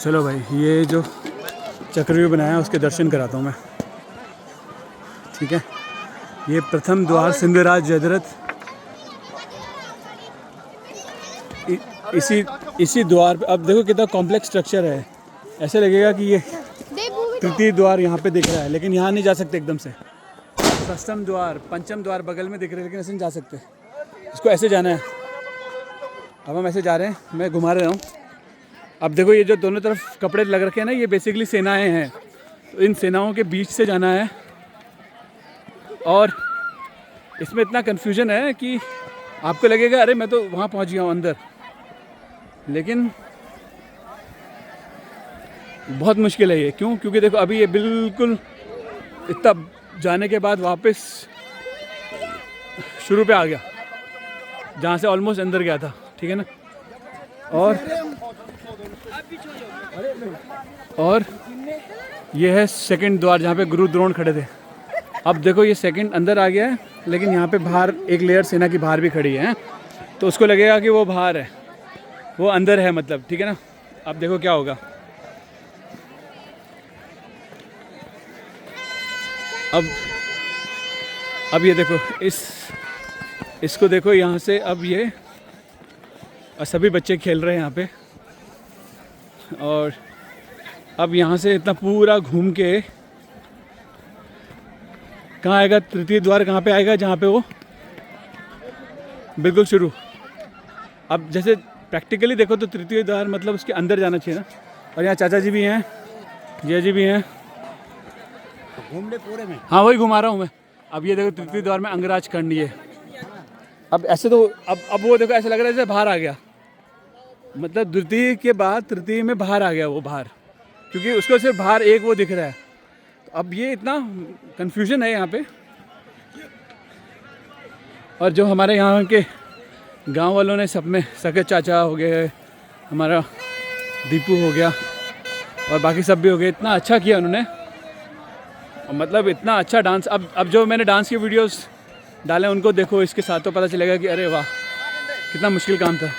चलो भाई, ये जो चक्रव्यूह बनाया है उसके दर्शन कराता हूँ मैं, ठीक है। ये प्रथम द्वार सिंहराज जयद्रथ, इसी द्वार पे अब देखो कितना कॉम्प्लेक्स स्ट्रक्चर है। ऐसे लगेगा कि ये तृतीय द्वार यहाँ पे दिख रहा है, लेकिन यहाँ नहीं जा सकते एकदम से। षष्ठम द्वार, पंचम द्वार बगल में दिख रहे हैं, लेकिन ऐसे नहीं जा सकते, इसको ऐसे जाना है। अब हम ऐसे जा रहे हैं, मैं घुमा रहा हूँ। अब देखो ये जो दोनों तरफ कपड़े लग रखे हैं ना, ये बेसिकली सेनाएं हैं, तो इन सेनाओं के बीच से जाना है। और इसमें इतना कन्फ्यूजन है कि आपको लगेगा अरे मैं तो वहाँ पहुँच गया हूँ अंदर, लेकिन बहुत मुश्किल है ये। क्यों? क्योंकि देखो अभी ये बिल्कुल इतना जाने के बाद वापस शुरू पे आ गया, जहाँ से ऑलमोस्ट अंदर गया था, ठीक है ना। और ये है सेकंड द्वार, जहाँ पे गुरु द्रोण खड़े थे। अब देखो ये सेकंड अंदर आ गया है, लेकिन यहाँ पे बाहर एक लेयर सेना की बाहर भी खड़ी है, तो उसको लगेगा कि वो बाहर है, वो अंदर है मतलब, ठीक है ना। अब देखो क्या होगा। अब ये देखो, इसको देखो यहाँ से। अब ये सभी बच्चे खेल रहे हैं यहाँ पे, और अब यहाँ से इतना पूरा घूम के कहाँ आएगा तृतीय द्वार? कहाँ पे आएगा? जहाँ पे वो बिल्कुल शुरू। अब जैसे प्रैक्टिकली देखो तो तृतीय द्वार मतलब उसके अंदर जाना चाहिए ना। और यहाँ चाचा जी भी हैं, जय जी भी हैं, घूमने पूरे में। हाँ वही घुमा रहा हूँ मैं। अब ये देखो तृतीय द्वार में अंगराज खंड ये। अब ऐसे तो अब वो देखो ऐसा लग रहा है जैसे बाहर आ गया, मतलब द्वितीय के बाद तृतीय में बाहर आ गया वो बाहर, क्योंकि उसको सिर्फ बाहर एक वो दिख रहा है। तो अब ये इतना कंफ्यूजन है यहाँ पे। और जो हमारे यहाँ के गांव वालों ने सब में, सके चाचा हो गए, हमारा दीपू हो गया, और बाकी सब भी हो गए, इतना अच्छा किया उन्होंने, मतलब इतना अच्छा डांस। अब जो मैंने डांस की वीडियोस डाले उनको देखो, इसके साथ तो पता चलेगा कि अरे वाह कितना मुश्किल काम था।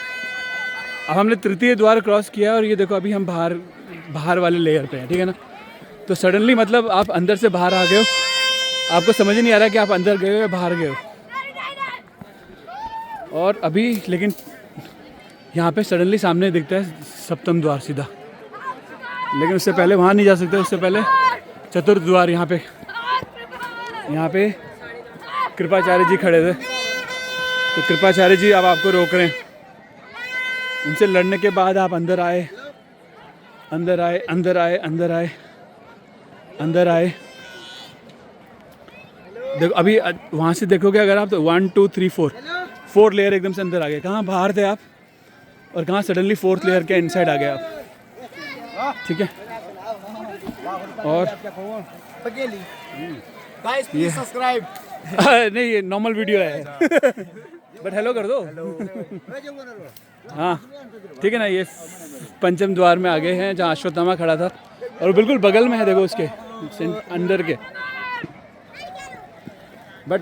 अब हमने तृतीय द्वार क्रॉस किया, और ये देखो अभी हम बाहर वाले लेयर पे हैं, ठीक है ना। तो सडनली मतलब आप अंदर से बाहर आ गए हो, आपको समझ ही नहीं आ रहा कि आप अंदर गए हो या बाहर गए हो। और अभी लेकिन यहाँ पे सडनली सामने दिखता है सप्तम द्वार सीधा, लेकिन उससे पहले वहाँ नहीं जा सकते। उससे पहले चतुर्थ द्वार, यहाँ पे कृपाचार्य जी खड़े थे, तो कृपाचार्य जी अब आपको रोक रहे हैं। उनसे लड़ने के बाद आप अंदर आए, अंदर आए, अंदर आए, अंदर आए, अंदर आए। देखो अभी वहाँ से देखोगे अगर आप, तो 1 2 3 4 लेयर एकदम से अंदर आ गए। कहाँ बाहर थे आप, और कहाँ सडनली 4th लेयर के इनसाइड आ गए आप, ठीक है। और गाइस प्लीज सब्सक्राइब। नहीं ये नॉर्मल वीडियो है बट हेलो कर दो। हाँ ठीक है ना। ये पंचम द्वार में आ गए हैं, जहाँ अश्वत्थामा खड़ा था, और बिल्कुल बगल में है देखो उसके अंदर के। बट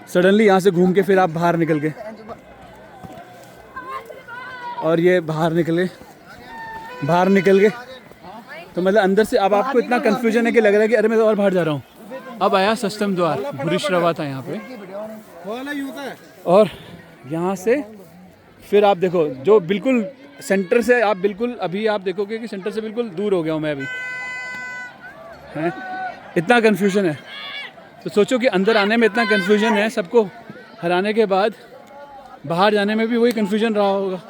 सडनली यहाँ से घूम के फिर आप बाहर निकल गए, और ये बाहर निकल गए तो मतलब अंदर से अब आपको इतना कंफ्यूजन है कि लग रहा है कि अरे मैं तो और बाहर जा रहा हूँ। अब आया सष्टम द्वार, भूरिश्रवा था यहाँ पे, और यहाँ से फिर आप देखो जो बिल्कुल सेंटर से आप बिल्कुल, अभी आप देखोगे कि सेंटर से बिल्कुल दूर हो गया हूँ मैं अभी, हैं इतना कन्फ्यूजन है। तो सोचो कि अंदर आने में इतना कन्फ्यूजन है, सबको हराने के बाद बाहर जाने में भी वही कन्फ्यूजन रहा होगा,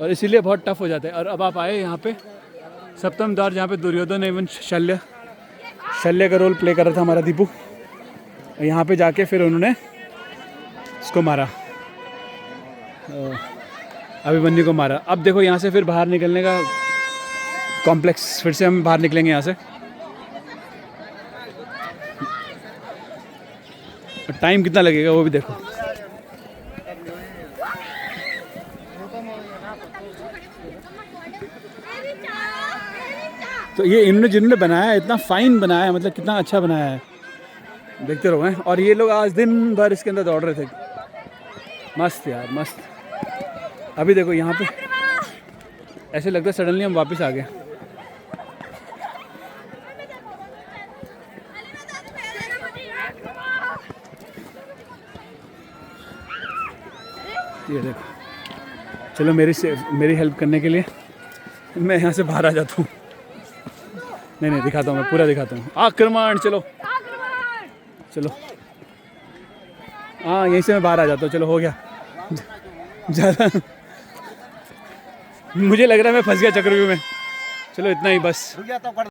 और इसीलिए बहुत टफ हो जाता है। और अब आप आए यहाँ पे सप्तम द्वार, जहाँ पे दुर्योधन एवं शल्य का रोल प्ले कर रहा था हमारा दीपू। यहाँ पे जाके फिर उन्होंने इसको मारा, अभिमन्यु को मारा। अब देखो यहाँ से फिर बाहर निकलने का कॉम्प्लेक्स, फिर से हम बाहर निकलेंगे यहाँ से। टाइम कितना लगेगा वो भी देखो। तो ये इन्होंने जिन्होंने बनाया है इतना फाइन बनाया है, मतलब कितना अच्छा बनाया है, देखते रहो हैं। और ये लोग आज दिन भर इसके अंदर दौड़ रहे थे, मस्त यार मस्त। अभी देखो यहाँ पे ऐसे लगता है सडनली हम वापस आ गए। ये देखो, चलो मेरी हेल्प करने के लिए मैं यहाँ से बाहर आ जाता हूँ। नहीं दिखाता हूँ, मैं पूरा दिखाता हूँ। आक्रमण, चलो चलो, हाँ यहीं से मैं बाहर आ जाता हूँ। चलो हो गया ज़्यादा मुझे लग रहा है मैं फंस गया चक्रव्यूह में। चलो इतना ही बस। रुक जा तो कर